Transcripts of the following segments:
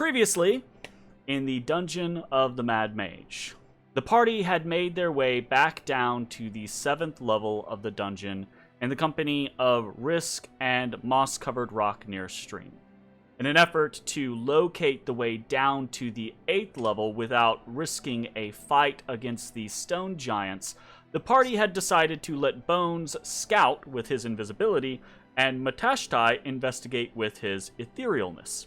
Previously, in the dungeon of the Mad Mage, the party had made their way back down to the 7th level of the dungeon in the company of Risk and moss-covered rock near stream. In an effort to locate the way down to the 8th level without risking a fight against the stone giants, the party had decided to let Bones scout with his invisibility and Matashtai investigate with his etherealness.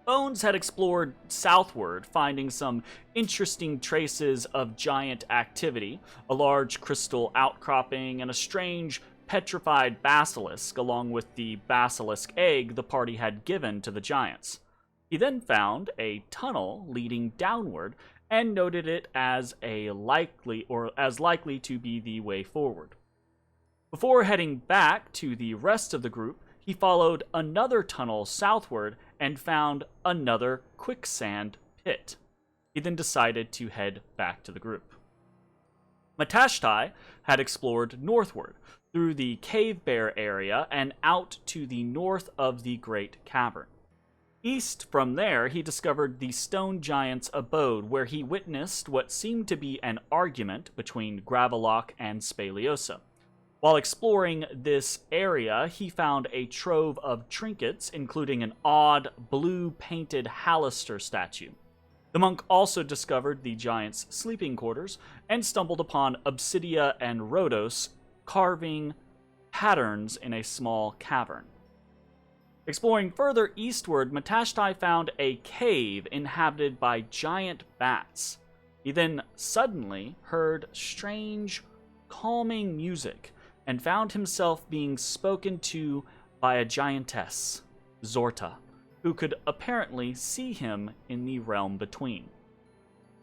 Bones had explored southward, finding some interesting traces of giant activity, a large crystal outcropping, and a strange petrified basilisk, along with the basilisk egg the party had given to the giants. He then found a tunnel leading downward and noted it as likely to be the way forward. Before heading back to the rest of the group, he followed another tunnel southward and found another quicksand pit. He then decided to head back to the group. Matashtai had explored northward, through the Cave Bear area and out to the north of the Great Cavern. East from there, he discovered the Stone Giant's abode, where he witnessed what seemed to be an argument between Gravelock and Spaliosa. While exploring this area, he found a trove of trinkets, including an odd, blue-painted Halaster statue. The monk also discovered the giant's sleeping quarters and stumbled upon Obsidia and Rhodos carving patterns in a small cavern. Exploring further eastward, Matashtai found a cave inhabited by giant bats. He then suddenly heard strange, calming music and found himself being spoken to by a giantess, Zorta, who could apparently see him in the realm between.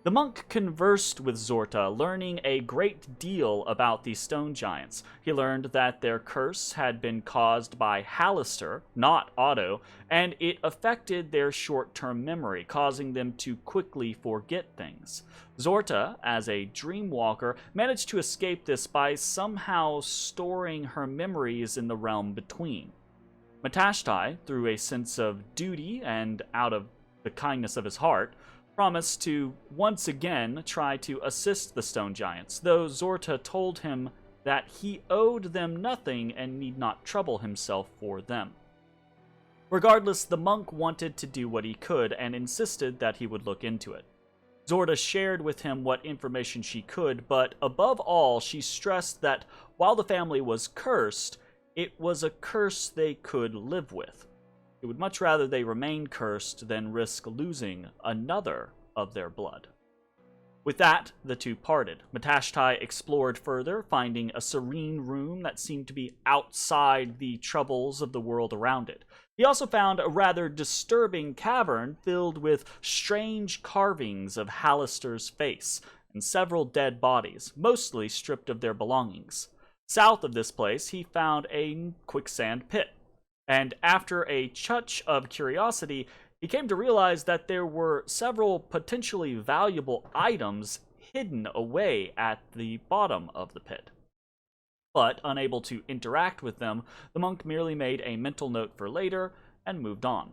The monk conversed with Zorta, learning a great deal about the stone giants. He learned that their curse had been caused by Halaster, not Otto, and it affected their short-term memory, causing them to quickly forget things. Zorta, as a dreamwalker, managed to escape this by somehow storing her memories in the realm between. Matashtai, through a sense of duty and out of the kindness of his heart, promised to once again try to assist the stone giants, though Zorta told him that he owed them nothing and need not trouble himself for them. Regardless, the monk wanted to do what he could and insisted that he would look into it. Zorta shared with him what information she could, but above all, she stressed that while the family was cursed, it was a curse they could live with. He would much rather they remain cursed than risk losing another of their blood. With that, the two parted. Matashtai explored further, finding a serene room that seemed to be outside the troubles of the world around it. He also found a rather disturbing cavern filled with strange carvings of Halaster's face and several dead bodies, mostly stripped of their belongings. South of this place, he found a quicksand pit. And after a touch of curiosity, he came to realize that there were several potentially valuable items hidden away at the bottom of the pit. But unable to interact with them, the monk merely made a mental note for later and moved on.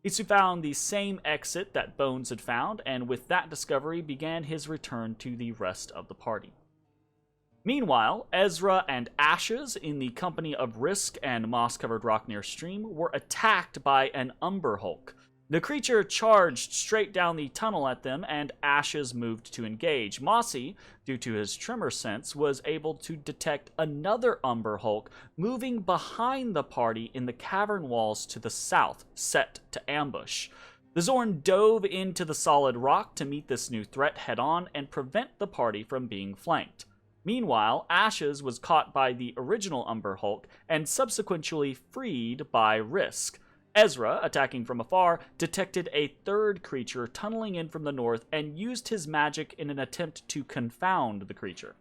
He found the same exit that Bones had found, and with that discovery began his return to the rest of the party. Meanwhile, Ezrah and Ashes, in the company of Risk and moss-covered rock near stream, were attacked by an Umber Hulk. The creature charged straight down the tunnel at them, and Ashes moved to engage. Mossy, due to his tremor sense, was able to detect another Umber Hulk moving behind the party in the cavern walls to the south, set to ambush. The Zorn dove into the solid rock to meet this new threat head-on and prevent the party from being flanked. Meanwhile, Ashes was caught by the original Umber Hulk and subsequently freed by Risk. Ezrah, attacking from afar, detected a third creature tunneling in from the north and used his magic in an attempt to confound the creature.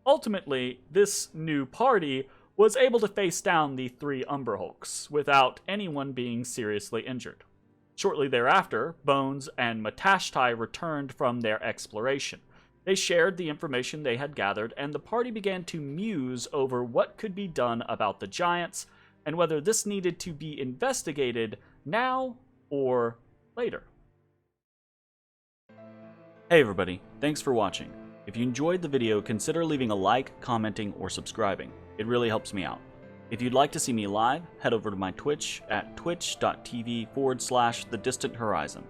Ultimately, this new party was able to face down the 3 Umber Hulks without anyone being seriously injured. Shortly thereafter, Bones and Matashtai returned from their exploration. They shared the information they had gathered, and the party began to muse over what could be done about the giants, and whether this needed to be investigated now or later. Hey everybody, thanks for watching. If you enjoyed the video, consider leaving a like, commenting, or subscribing. It really helps me out. If you'd like to see me live, head over to my Twitch at twitch.tv/thedistanthorizon.